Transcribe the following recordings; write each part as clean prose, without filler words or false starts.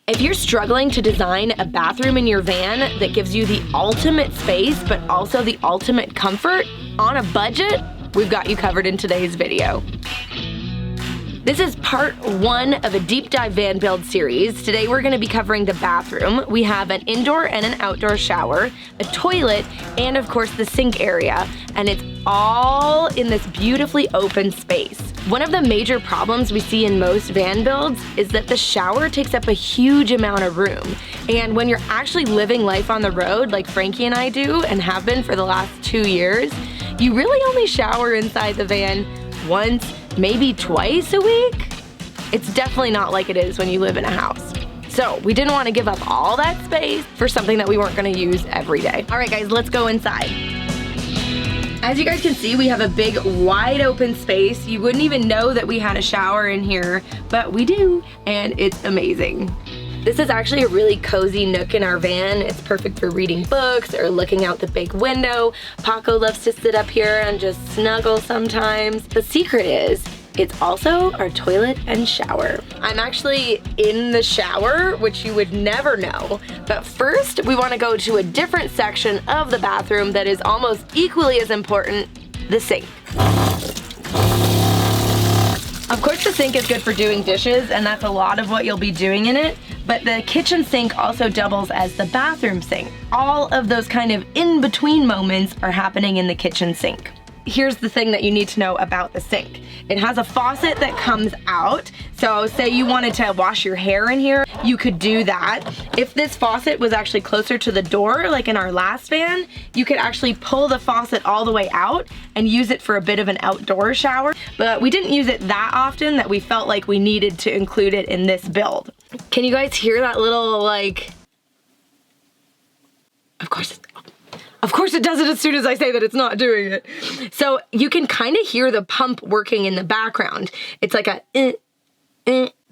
If you're struggling to design a bathroom in your van that gives you the ultimate space, but also the ultimate comfort on a budget, we've got you covered in today's video. This is part 1 of a deep dive van build series. Today we're gonna be covering the bathroom. We have an indoor and an outdoor shower, a toilet, and of course the sink area. And it's all in this beautifully open space. One of the major problems we see in most van builds is that the shower takes up a huge amount of room. And when you're actually living life on the road, like Frankie and I do, and have been for the last 2 years, you really only shower inside the van once, maybe twice a week. It's definitely not like it is when you live in a house. So we didn't want to give up all that space for something that we weren't going to use every day. All right, guys, let's go inside. As you guys can see, we have a big, wide open space. You wouldn't even know that we had a shower in here, but we do, and it's amazing. This is actually a really cozy nook in our van. It's perfect for reading books or looking out the big window. Paco loves to sit up here and just snuggle sometimes. The secret is, it's also our toilet and shower. I'm actually in the shower, which you would never know. But first, we want to go to a different section of the bathroom that is almost equally as important, the sink. Of course, the sink is good for doing dishes, and that's a lot of what you'll be doing in it. But the kitchen sink also doubles as the bathroom sink. All of those kind of in-between moments are happening in the kitchen sink. Here's the thing that you need to know about the sink. It has a faucet that comes out. So say you wanted to wash your hair in here, you could do that. If this faucet was actually closer to the door, like in our last van, you could actually pull the faucet all the way out and use it for a bit of an outdoor shower. But we didn't use it that often that we felt like we needed to include it in this build. Can you guys hear that little, like, Of course it does it as soon as I say that it's not doing it. So you can kind of hear the pump working in the background. It's like a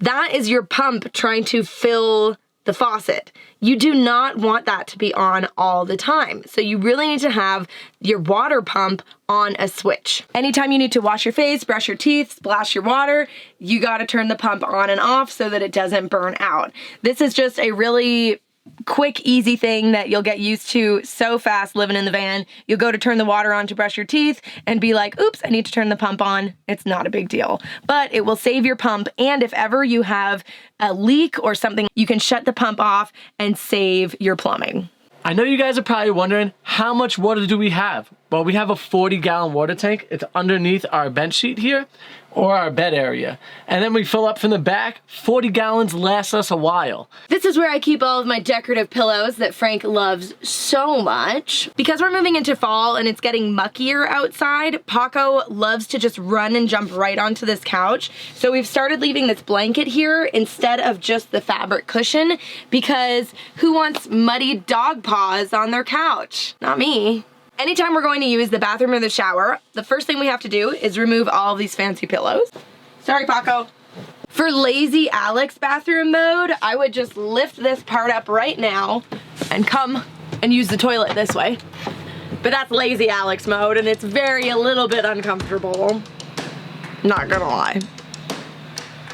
That is your pump trying to fill the faucet. You do not want that to be on all the time. So you really need to have your water pump on a switch. Anytime you need to wash your face, brush your teeth, splash your water, you gotta turn the pump on and off so that it doesn't burn out. This is just a really quick, easy thing that you'll get used to so fast living in the van. You'll go to turn the water on to brush your teeth and be like, oops, I need to turn the pump on. It's not a big deal, but it will save your pump. And if ever you have a leak or something, you can shut the pump off and save your plumbing. I know you guys are probably wondering, how much water do we have? Well, we have a 40-gallon water tank. It's underneath our bench sheet here, or our bed area. And then we fill up from the back. 40 gallons lasts us a while. This is where I keep all of my decorative pillows that Frank loves so much. Because we're moving into fall and it's getting muckier outside, Paco loves to just run and jump right onto this couch. So we've started leaving this blanket here instead of just the fabric cushion, because who wants muddy dog paws on their couch? Not me. Anytime we're going to use the bathroom or the shower, the first thing we have to do is remove all of these fancy pillows. Sorry, Paco. For lazy Alex bathroom mode, I would just lift this part up right now and come and use the toilet this way. But that's lazy Alex mode, and it's a little bit uncomfortable. Not gonna lie.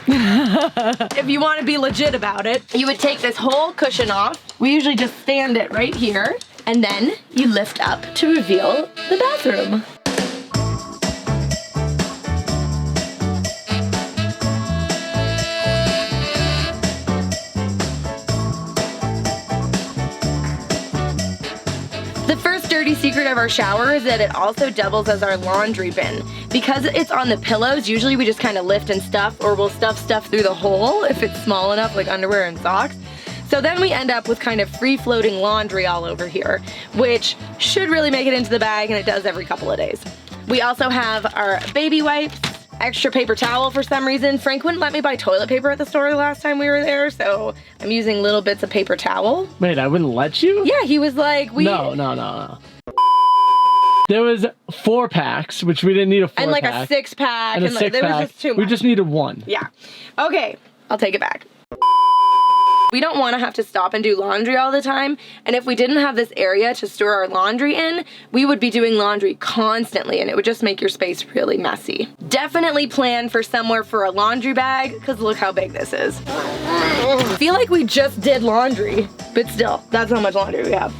If you want to be legit about it, you would take this whole cushion off. We usually just stand it right here, and then you lift up to reveal the bathroom. The first dirty secret of our shower is that it also doubles as our laundry bin. Because it's on the pillows, usually we just kind of lift and stuff, or we'll stuff stuff through the hole if it's small enough, like underwear and socks. So then we end up with kind of free-floating laundry all over here, which should really make it into the bag, and it does every couple of days. We also have our baby wipes, extra paper towel for some reason. Frank wouldn't let me buy toilet paper at the store the last time we were there, so I'm using little bits of paper towel. Wait, I wouldn't let you? Yeah, he was like, No. There was 4 packs, which we didn't need a 4-pack. And like a 6-pack. And a 6-pack. There was just too much. We just needed 1. Yeah. Okay, I'll take it back. We don't want to have to stop and do laundry all the time, and if we didn't have this area to store our laundry in, we would be doing laundry constantly, and it would just make your space really messy. Definitely plan for somewhere for a laundry bag, because look how big this is. I feel like we just did laundry, but still, that's how much laundry we have.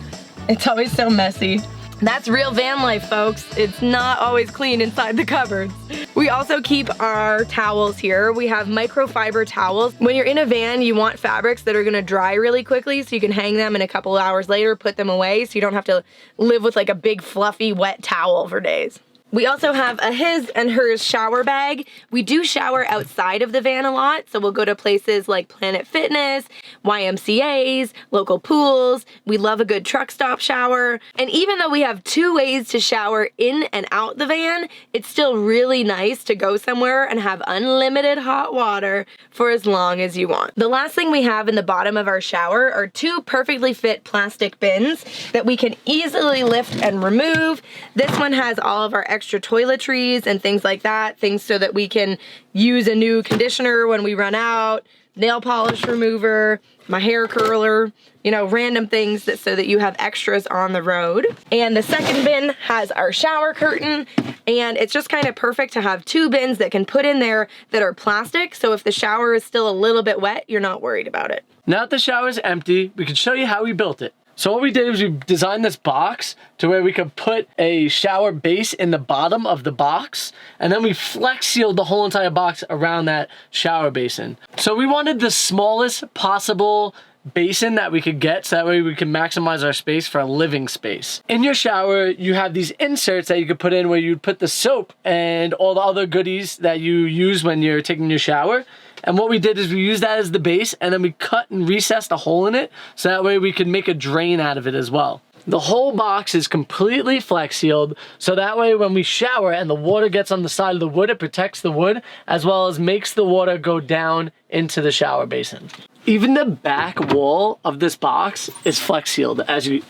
It's always so messy. That's real van life, folks. It's not always clean inside the cupboards. We also keep our towels here. We have microfiber towels. When you're in a van, you want fabrics that are gonna dry really quickly so you can hang them and a couple hours later put them away so you don't have to live with like a big fluffy wet towel for days. We also have a his and hers shower bag. We do shower outside of the van a lot, so we'll go to places like Planet Fitness, YMCAs, local pools. We love a good truck stop shower. And even though we have 2 ways to shower in and out the van, it's still really nice to go somewhere and have unlimited hot water for as long as you want. The last thing we have in the bottom of our shower are 2 perfectly fit plastic bins that we can easily lift and remove. This one has all of our extra toiletries and things like that, things so that we can use a new conditioner when we run out, nail polish remover, my hair curler, you know, random things that so that you have extras on the road. And the second bin has our shower curtain, and it's just kind of perfect to have 2 bins that can put in there that are plastic, so if the shower is still a little bit wet, you're not worried about it. Now that the shower is empty, we can show you how we built it. So what we did is we designed this box to where we could put a shower base in the bottom of the box, and then we flex sealed the whole entire box around that shower basin. So we wanted the smallest possible basin that we could get so that way we can maximize our space for a living space. In your shower, you have these inserts that you could put in where you'd put the soap and all the other goodies that you use when you're taking your shower. And what we did is we used that as the base, and then we cut and recessed a hole in it so that way we could make a drain out of it as well. The whole box is completely flex sealed, so that way when we shower and the water gets on the side of the wood, it protects the wood as well as makes the water go down into the shower basin. Even the back wall of this box is flex sealed, as you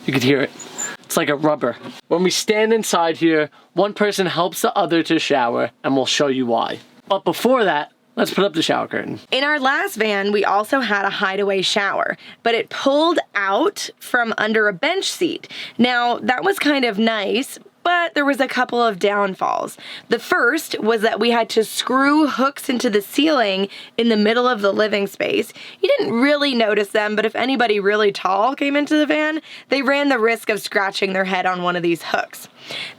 could hear it. It's like a rubber. When we stand inside here, one person helps the other to shower, and we'll show you why. But before that, let's put up the shower curtain. In our last van, we also had a hideaway shower, but it pulled out from under a bench seat. Now, that was kind of nice, but there was a couple of downfalls. The first was that we had to screw hooks into the ceiling in the middle of the living space. You didn't really notice them, but if anybody really tall came into the van, they ran the risk of scratching their head on one of these hooks.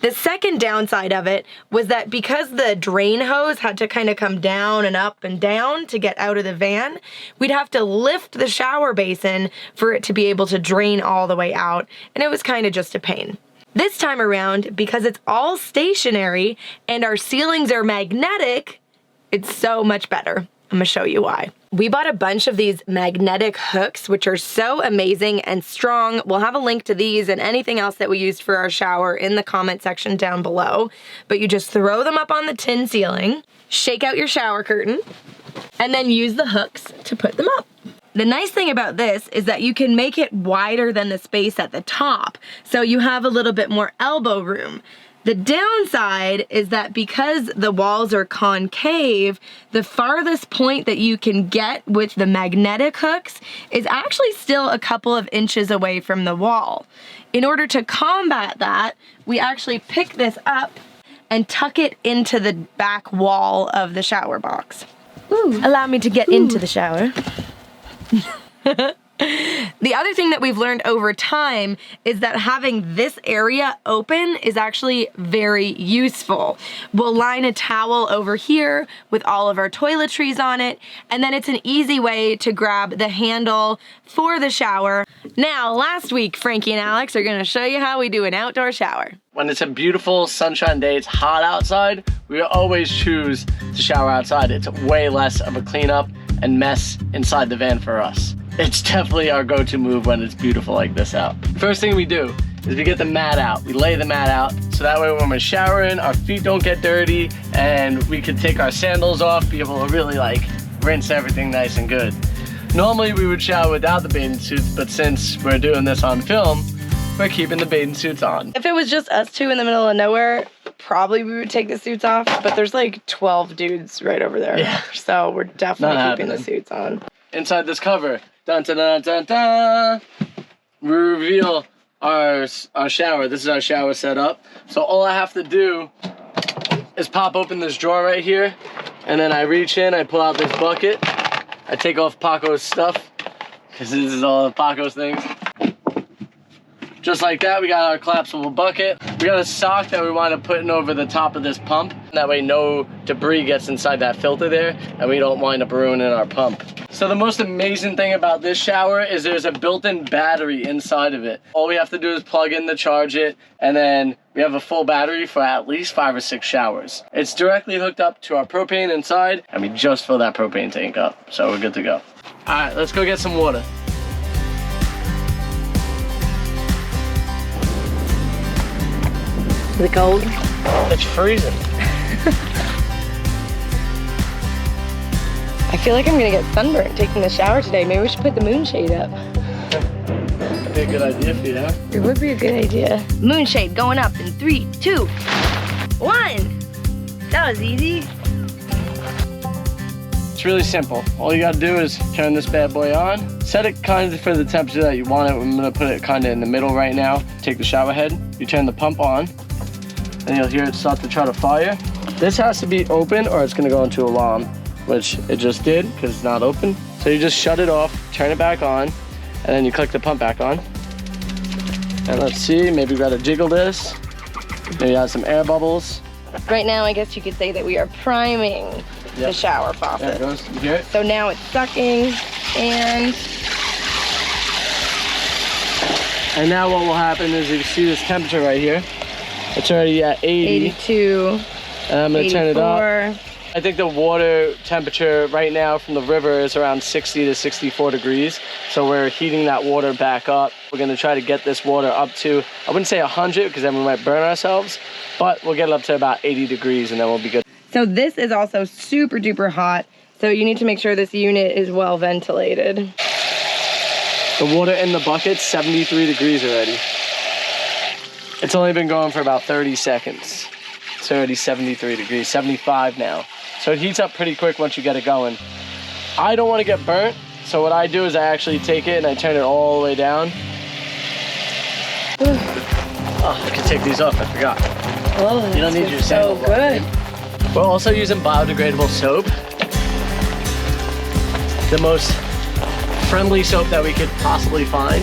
The second downside of it was that because the drain hose had to kind of come down and up and down to get out of the van, we'd have to lift the shower basin for it to be able to drain all the way out, and it was kind of just a pain. This time around, because it's all stationary and our ceilings are magnetic, it's so much better. I'm gonna show you why. We bought a bunch of these magnetic hooks, which are so amazing and strong. We'll have a link to these and anything else that we used for our shower in the comment section down below. But you just throw them up on the tin ceiling, shake out your shower curtain, and then use the hooks to put them up. The nice thing about this is that you can make it wider than the space at the top, so you have a little bit more elbow room. The downside is that because the walls are concave, the farthest point that you can get with the magnetic hooks is actually still a couple of inches away from the wall. In order to combat that, we actually pick this up and tuck it into the back wall of the shower box. Ooh. Allow me to get into the shower. The other thing that we've learned over time is that having this area open is actually very useful. We'll line a towel over here with all of our toiletries on it, and then it's an easy way to grab the handle for the shower. Now, last week, Frankie and Alex are gonna show you how we do an outdoor shower. When it's a beautiful sunshine day, it's hot outside, we always choose to shower outside. It's way less of a cleanup and mess inside the van for us. It's definitely our go-to move when it's beautiful like this out. First thing we do is we get the mat out. We lay the mat out so that way when we're showering, our feet don't get dirty and we can take our sandals off, be able to really like rinse everything nice and good. Normally we would shower without the bathing suits, but since we're doing this on film, we're keeping the bathing suits on. If it was just us two in the middle of nowhere, probably we would take the suits off, but there's like 12 dudes right over there. Yeah. So we're definitely keeping the suits on. inside this cover. Dun dun dun dun dun. We reveal our shower. This is our shower setup. So all I have to do is pop open this drawer right here, and then I reach in, I pull out this bucket, I take off Paco's stuff, because this is all of Paco's things. Just like that, we got our collapsible bucket. We got a sock that we wind up putting over the top of this pump. That way no debris gets inside that filter there, and we don't wind up ruining our pump. So the most amazing thing about this shower is there's a built-in battery inside of it. All we have to do is plug in to charge it, and then we have a full battery for at least 5 or 6 showers. It's directly hooked up to our propane inside, and we just fill that propane tank up, so we're good to go. All right, let's go get some water. Is it cold? It's freezing. I feel like I'm gonna get sunburnt taking the shower today. Maybe we should put the moonshade up. That'd be a good idea for you, huh? It would be a good idea. Moonshade going up in 3, 2, 1. That was easy. It's really simple. All you gotta do is turn this bad boy on. Set it kind of for the temperature that you want it. I'm gonna put it kind of in the middle right now. Take the shower head, you turn the pump on, and you'll hear it start to try to fire. This has to be open or it's gonna go into alarm, which it just did because it's not open. So you just shut it off, turn it back on, and then you click the pump back on. And let's see, maybe we gotta jiggle this. Maybe add some air bubbles. Right now, I guess you could say that we are priming the shower faucet. There it goes, you hear it? So now it's sucking, and now what will happen is you see this temperature right here. It's already at 80. 82, And I'm gonna 84. turn it up. I think the water temperature right now from the river is around 60 to 64 degrees. So we're heating that water back up. We're gonna try to get this water up to, I wouldn't say 100 because then we might burn ourselves, but we'll get it up to about 80 degrees and then we'll be good. So this is also super duper hot. So you need to make sure this unit is well ventilated. The water in the bucket's 73 degrees already. It's only been going for about 30 seconds. It's already 73 degrees, 75 now. So it heats up pretty quick once you get it going. I don't want to get burnt, so what I do is I actually take it and I turn it all the way down. Oh, I can take these off, I forgot. Oh, You don't need your so sample. good. We're also using biodegradable soap. The most friendly soap that we could possibly find.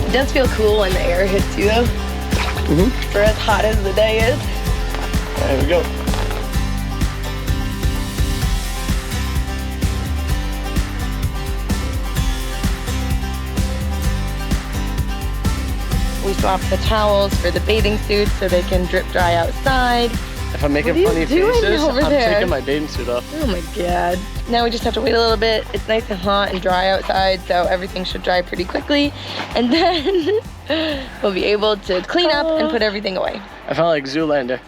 It does feel cool when the air hits you though. For as hot as the day is. There we go. We swapped the towels for the bathing suits so they can drip dry outside. If I'm making What are you funny doing faces, over I'm there? taking my bathing suit off. Oh my God. Now we just have to wait a little bit. It's nice and hot and dry outside, so everything should dry pretty quickly. And then we'll be able to clean up and put everything away. I felt like Zoolander.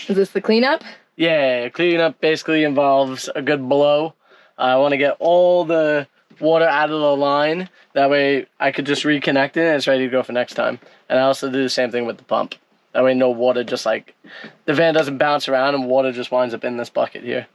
Is this the cleanup? Yeah, cleaning up basically involves a good blow. I want to get all the water out of the line. That way I could just reconnect it and it's ready to go for next time. And I also do the same thing with the pump. That way no water just like, the van doesn't bounce around and water just winds up in this bucket here.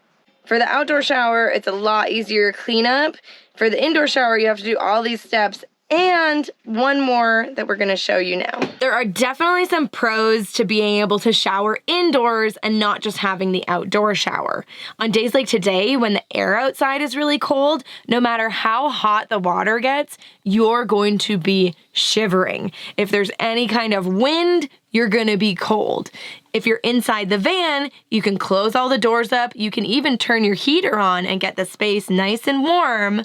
For the outdoor shower, it's a lot easier cleanup. For the indoor shower, you have to do all these steps and one more that we're gonna show you now. There are definitely some pros to being able to shower indoors and not just having the outdoor shower. On days like today, when the air outside is really cold, no matter how hot the water gets, you're going to be shivering. If there's any kind of wind, you're gonna be cold. If you're inside the van, you can close all the doors up. You can even turn your heater on and get the space nice and warm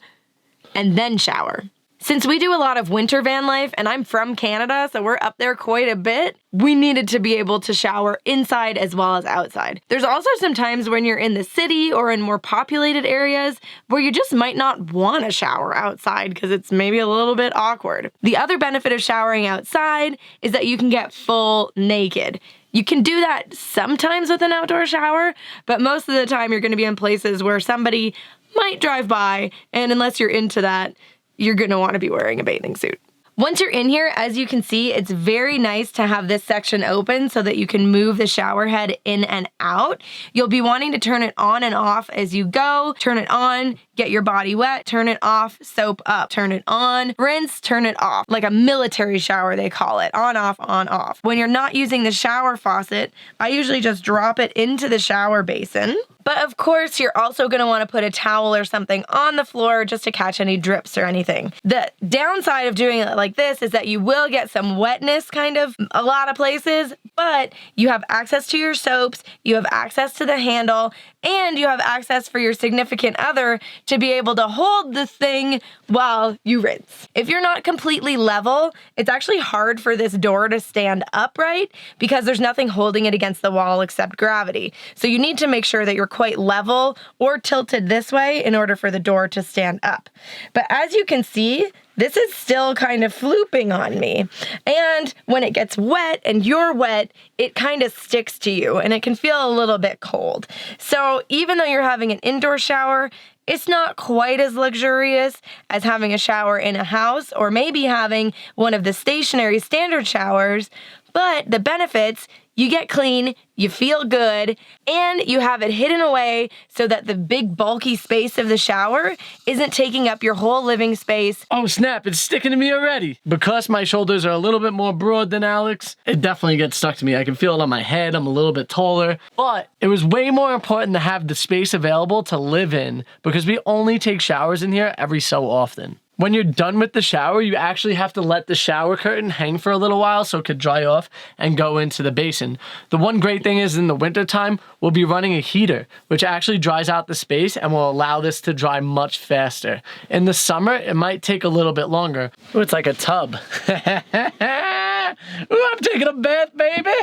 and then shower. Since we do a lot of winter van life, and I'm from Canada, so we're up there quite a bit, we needed to be able to shower inside as well as outside. There's also some times when you're in the city or in more populated areas where you just might not want to shower outside because it's maybe a little bit awkward. The other benefit of showering outside is that you can get full naked. You can do that sometimes with an outdoor shower, but most of the time you're going to be in places where somebody might drive by, and unless you're into that, you're gonna wanna be wearing a bathing suit. Once you're in here, as you can see, it's very nice to have this section open so that you can move the shower head in and out. You'll be wanting to turn it on and off as you go. Turn it on, get your body wet, turn it off, soap up, turn it on, rinse, turn it off. Like a military shower, they call it. On, off, on, off. When you're not using the shower faucet, I usually just drop it into the shower basin. But of course, you're also going to want to put a towel or something on the floor just to catch any drips or anything. The downside of doing it like this is that you will get some wetness kind of a lot of places, but you have access to your soaps, you have access to the handle, and you have access for your significant other to be able to hold the thing while you rinse. If you're not completely level, it's actually hard for this door to stand upright because there's nothing holding it against the wall except gravity. So you need to make sure that you're quite level or tilted this way in order for the door to stand up. But as you can see, this is still kind of flooping on me. And when it gets wet and you're wet, it kind of sticks to you and it can feel a little bit cold. So even though you're having an indoor shower, it's not quite as luxurious as having a shower in a house or maybe having one of the stationary standard showers, but the benefits, you get clean, you feel good, and you have it hidden away so that the big bulky space of the shower isn't taking up your whole living space. Oh snap, it's sticking to me already. Because my shoulders are a little bit more broad than Alex, it definitely gets stuck to me. I can feel it on my head, I'm a little bit taller. But it was way more important to have the space available to live in because we only take showers in here every so often. When you're done with the shower, you actually have to let the shower curtain hang for a little while so it could dry off and go into the basin. The one great thing is in the wintertime, we'll be running a heater, which actually dries out the space and will allow this to dry much faster. In the summer, it might take a little bit longer. Ooh, it's like a tub. Ooh, I'm taking a bath, baby.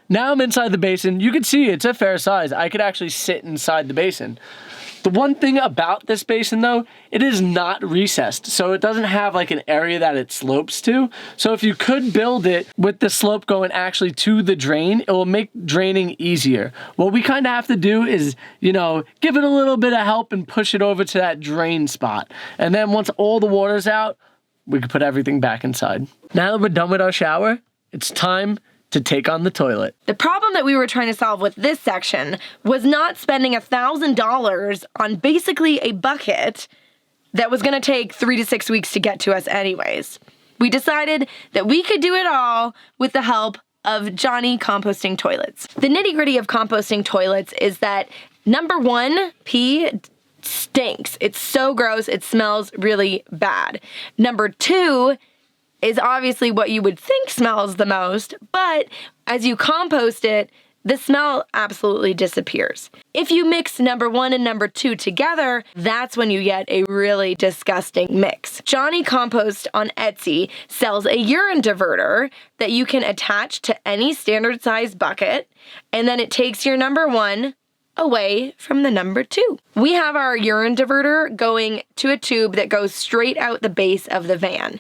Now I'm inside the basin. You can see it's a fair size. I could actually sit inside the basin. The one thing about this basin though, it is not recessed, so it doesn't have like an area that it slopes to. So if you could build it with the slope going actually to the drain, it will make draining easier. What we kind of have to do is, you know, give it a little bit of help and push it over to that drain spot. And then once all the water's out, we can put everything back inside. Now that we're done with our shower, it's time to take on the toilet. The problem that we were trying to solve with this section was not spending $1,000 on basically a bucket that was gonna take 3 to 6 weeks to get to us anyways. We decided that we could do it all with the help of Johnny Composting Toilets. The nitty-gritty of composting toilets is that number one, pee stinks. It's so gross, it smells really bad. Number two, is obviously what you would think smells the most, but as you compost it, the smell absolutely disappears. If you mix number one and number two together, that's when you get a really disgusting mix. Johnny Compost on Etsy sells a urine diverter that you can attach to any standard size bucket, and then it takes your number one away from the number two. We have our urine diverter going to a tube that goes straight out the base of the van.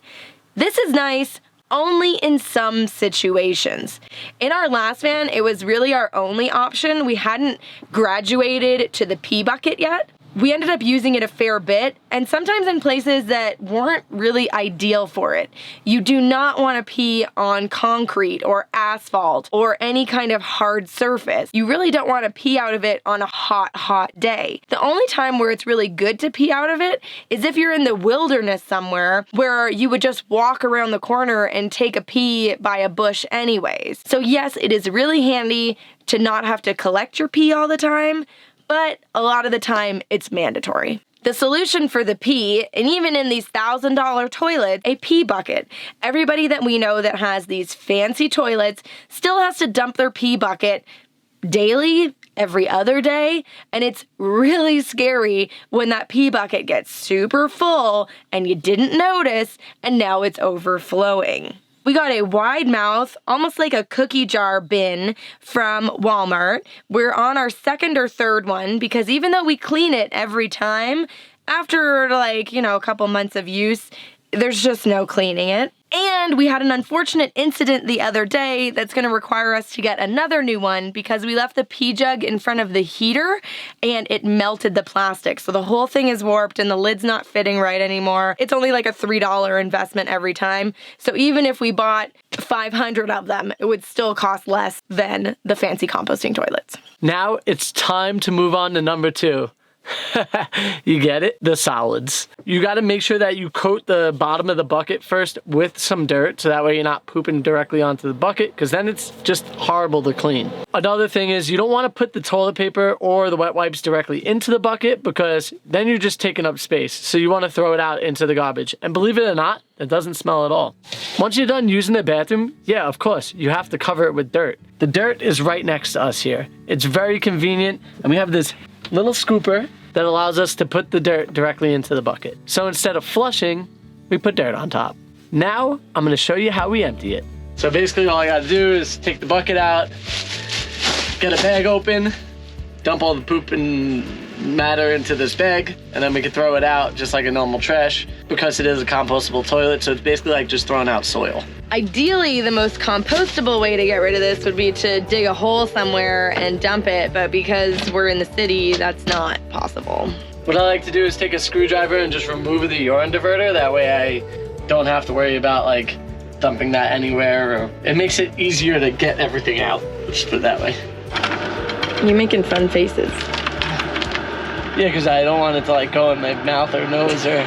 This is nice only in some situations. In our last van, it was really our only option. We hadn't graduated to the pee bucket yet. We ended up using it a fair bit, and sometimes in places that weren't really ideal for it. You do not want to pee on concrete or asphalt or any kind of hard surface. You really don't want to pee out of it on a hot, hot day. The only time where it's really good to pee out of it is if you're in the wilderness somewhere where you would just walk around the corner and take a pee by a bush anyways. So yes, it is really handy to not have to collect your pee all the time, but a lot of the time it's mandatory. The solution for the pee, and even in these $1,000 toilets, a pee bucket. Everybody that we know that has these fancy toilets still has to dump their pee bucket daily, every other day, and it's really scary when that pee bucket gets super full and you didn't notice, and now it's overflowing. We got a wide mouth, almost like a cookie jar bin from Walmart. We're on our second or third one because even though we clean it every time, after a couple months of use, there's just no cleaning it. And we had an unfortunate incident the other day that's going to require us to get another new one because we left the pee jug in front of the heater and it melted the plastic. So the whole thing is warped and the lid's not fitting right anymore. It's only like a $3 investment every time. So even if we bought 500 of them, it would still cost less than the fancy composting toilets. Now it's time to move on to number 2. You get it? The solids. You got to make sure that you coat the bottom of the bucket first with some dirt so that way you're not pooping directly onto the bucket, because then it's just horrible to clean. Another thing is you don't want to put the toilet paper or the wet wipes directly into the bucket because then you're just taking up space. So you want to throw it out into the garbage. And believe it or not, it doesn't smell at all. Once you're done using the bathroom, yeah, of course, you have to cover it with dirt. The dirt is right next to us here. It's very convenient, and we have this little scooper that allows us to put the dirt directly into the bucket. So instead of flushing, we put dirt on top. Now, I'm gonna show you how we empty it. So basically all I gotta do is take the bucket out, get a bag open, dump all the poop and matter into this bag, and then we can throw it out just like a normal trash because it is a compostable toilet, so it's basically like just throwing out soil. Ideally, the most compostable way to get rid of this would be to dig a hole somewhere and dump it, but because we're in the city, that's not possible. What I like to do is take a screwdriver and just remove the urine diverter. That way I don't have to worry about like dumping that anywhere, or it makes it easier to get everything out. Let's put it that way. You're making fun faces. Yeah, because I don't want it to like go in my mouth or nose or...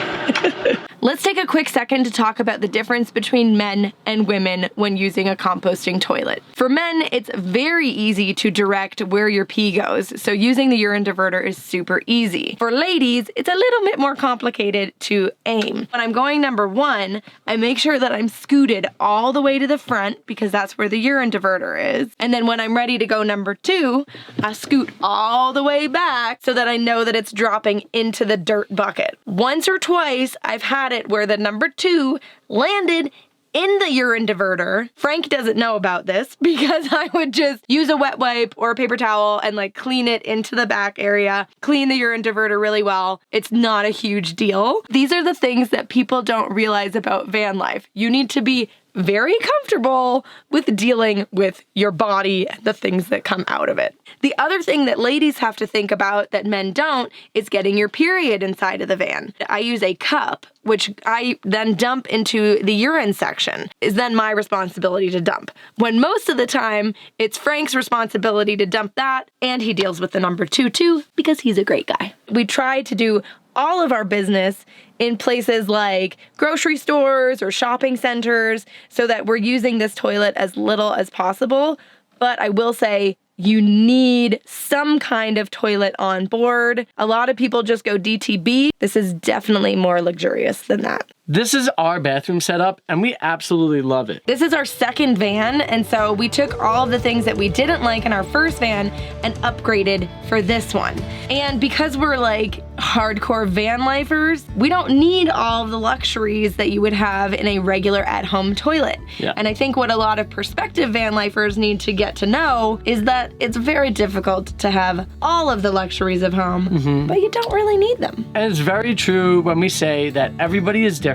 Let's take a quick second to talk about the difference between men and women when using a composting toilet. For men, it's very easy to direct where your pee goes, so using the urine diverter is super easy. For ladies, it's a little bit more complicated to aim. When I'm going number 1, I make sure that I'm scooted all the way to the front because that's where the urine diverter is. And then when I'm ready to go number 2, I scoot all the way back so that I know that it's dropping into the dirt bucket. Once or twice, I've had it where the number 2 landed in the urine diverter. Frank doesn't know about this because I would just use a wet wipe or a paper towel and like clean it into the back area, clean the urine diverter really well. It's not a huge deal. These are the things that people don't realize about van life. You need to be very comfortable with dealing with your body and the things that come out of it. The other thing that ladies have to think about that men don't is getting your period inside of the van. I use a cup, which I then dump into the urine section. Is then my responsibility to dump. When most of the time, it's Frank's responsibility to dump that, and he deals with the number 2 too, because he's a great guy. We try to do all of our business in places like grocery stores or shopping centers so that we're using this toilet as little as possible. But I will say, you need some kind of toilet on board. A lot of people just go DTB. This is definitely more luxurious than that. This is our bathroom setup, and we absolutely love it. This is our second van, and so we took all of the things that we didn't like in our first van and upgraded for this one. And because we're like hardcore van lifers, we don't need all of the luxuries that you would have in a regular at-home toilet. Yeah. And I think what a lot of prospective van lifers need to get to know is that it's very difficult to have all of the luxuries of home, but you don't really need them. And it's very true when we say that everybody is different.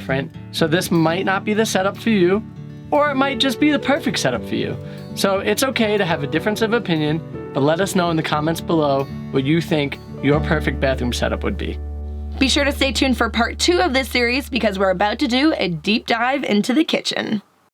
So this might not be the setup for you, or it might just be the perfect setup for you. So it's okay to have a difference of opinion, but let us know in the comments below what you think your perfect bathroom setup would be. Be sure to stay tuned for part 2 of this series because we're about to do a deep dive into the kitchen.